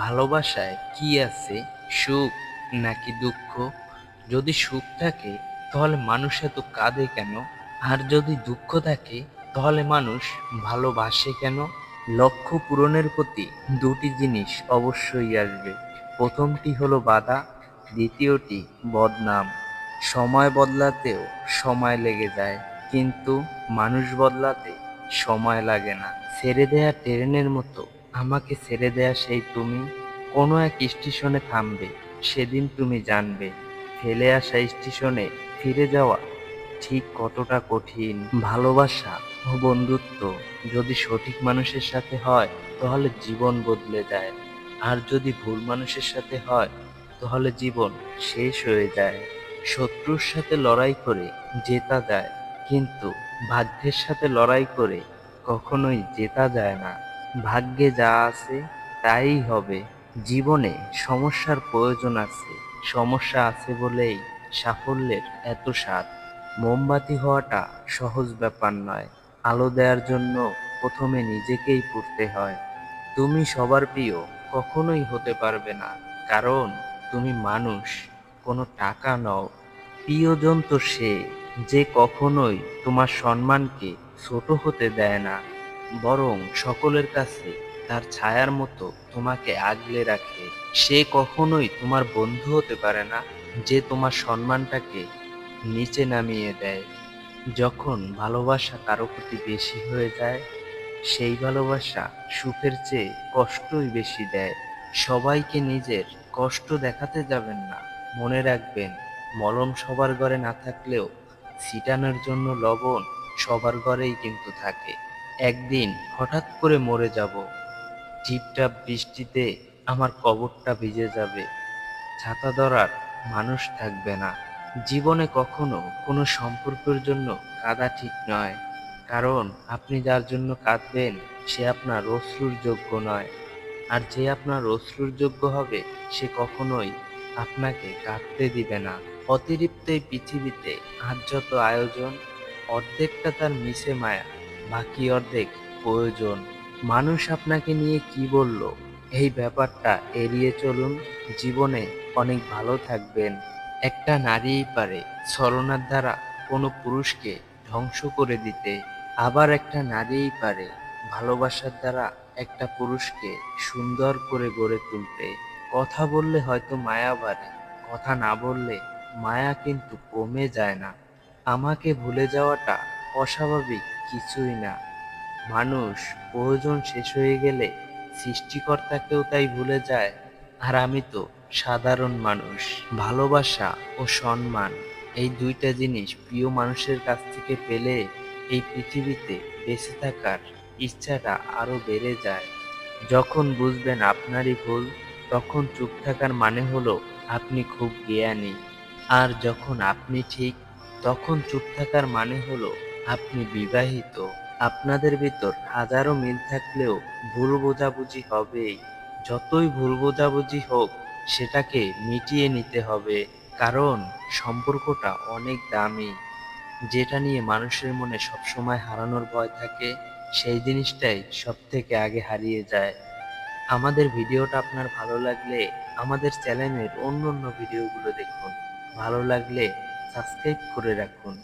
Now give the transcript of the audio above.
ভালোবাসায় কি আছে, সুখ নাকি দুঃখ? যদি সুখ থাকে তাহলে মানুষ এত কাঁদে কেন? আর যদি দুঃখ থাকে তাহলে মানুষ ভালোবাসে কেন? লক্ষ্য পূরণের প্রতি দুটি জিনিস অবশ্যই আসবে। প্রথমটি হলো বাধা, দ্বিতীয়টি বদনাম। সময় বদলাতেও সময় লেগে যায়, কিন্তু মানুষ বদলাতে সময় লাগে না। ছেড়ে দেয়া ট্রেনের মতো আমাকে ছেড়ে দেয়া সেই তুমি কোনো এক স্টেশনে থামবে, সেদিন তুমি জানবে ফেলে আসা স্টেশনে ফিরে যাওয়া ঠিক কতটা কঠিন। ভালোবাসা ও বন্ধুত্ব যদি সঠিক মানুষের সাথে হয় তাহলে জীবন বদলে যায়, আর যদি ভুল মানুষের সাথে হয় তাহলে জীবন শেষ হয়ে যায়। শত্রুর সাথে লড়াই করে জেতা যায়, কিন্তু ভাগ্যের সাথে লড়াই করে কখনোই জেতা যায় না। ভাগ্যে যা আছে তাই হবে। জীবনে সমস্যার প্রয়োজন আছে, সমস্যা আছে বলেই সাফল্যের এত স্বাদ। মোমবাতি হওয়াটা সহজ ব্যাপার নয়, আলো দেওয়ার জন্য প্রথমে নিজেকেই পুড়তে হয়। তুমি সবার প্রিয় কখনোই হতে পারবে না, কারণ তুমি মানুষ, কোনো টাকা নও। প্রিয়জন তো সে যে কখনোই তোমার সম্মানকে ছোট হতে দেয় না, বরং সকলের কাছে তার ছায়ার মতো তোমাকে আগলে রাখে। সে কখনোই তোমার বন্ধু হতে পারে না যে তোমার সম্মানটাকে নিচে নামিয়ে দেয়। যখন ভালোবাসা কারো প্রতি বেশি হয়ে যায়, সেই ভালোবাসা সুখের চেয়ে কষ্টই বেশি দেয়। সবাইকে নিজের কষ্ট দেখাতে যাবেন না। মনে রাখবেন, মলম সবার ঘরে না থাকলেও ছিটানোর জন্য লবণ সবার ঘরেই কিন্তু থাকে। একদিন হঠাৎ করে মরে যাব, টিপটাপ বৃষ্টিতে আমার কবরটা ভিজে যাবে, ছাতা ধরার মানুষ থাকবে না। জীবনে কখনো কোনো সম্পর্কের জন্য কাঁদা ঠিক নয়, কারণ আপনি যার জন্য কাঁদবেন সে আপনার অশ্রুর যোগ্য নয়, আর যে আপনার অশ্রুর যোগ্য হবে সে কখনোই আপনাকে কাঁদতে দিবে না। অতিরিক্ত এই পৃথিবীতে আজ যত আয়োজন, অর্ধেকটা তার মিশে মায়া, বাকি অর্ধেক প্রয়োজন। মানুষ আপনাকে নিয়ে কি বলল এই ব্যাপারটা এড়িয়ে চলুন, জীবনে অনেক ভালো থাকবেন। একটা নারীই পারে ছলনার দ্বারা কোনো পুরুষকে ধ্বংস করে দিতে, আবার একটা নারীই পারে ভালোবাসার দ্বারা একটা পুরুষকে সুন্দর করে গড়ে তুলতে। কথা বললে হয়তো মায়া বাড়ে, কথা না বললে মায়া কিন্তু কমে যায় না। আমাকে ভুলে যাওয়াটা অস্বাভাবিক কিছুই না। মানুষ প্রয়োজন শেষ হয়ে গেলে সৃষ্টিকর্তাকেও তাই ভুলে যায়, আর আমি তো সাধারণ মানুষ। ভালোবাসা ও সম্মান, এই দুইটা জিনিস প্রিয় মানুষের কাছ থেকে পেলে এই পৃথিবীতে বেঁচে থাকার ইচ্ছাটা আরো বেড়ে যায়। যখন বুঝবেন আপনারই ভুল, তখন চুপ থাকার মানে হলো আপনি খুব জ্ঞানী। আর যখন আপনি ঠিক, তখন চুপ থাকার মানে হলো আপনি বিবাহিত। আপনাদের ভিতর হাজারো মিল থাকলেও ভুল বোঝাবুঝি হবেই। যতই ভুল বোঝাবুঝি হোক, সেটাকে মিটিয়ে নিতে হবে, কারণ সম্পর্কটা অনেক দামি। যেটা নিয়ে মানুষের মনে সবসময় হারানোর ভয় থাকে, সেই জিনিসটাই সব থেকে আগে হারিয়ে যায়। আমাদের ভিডিওটা আপনার ভালো লাগলে আমাদের চ্যানেলের অন্য অন্য ভিডিওগুলো দেখুন। ভালো লাগলে সাবস্ক্রাইব করে রাখুন।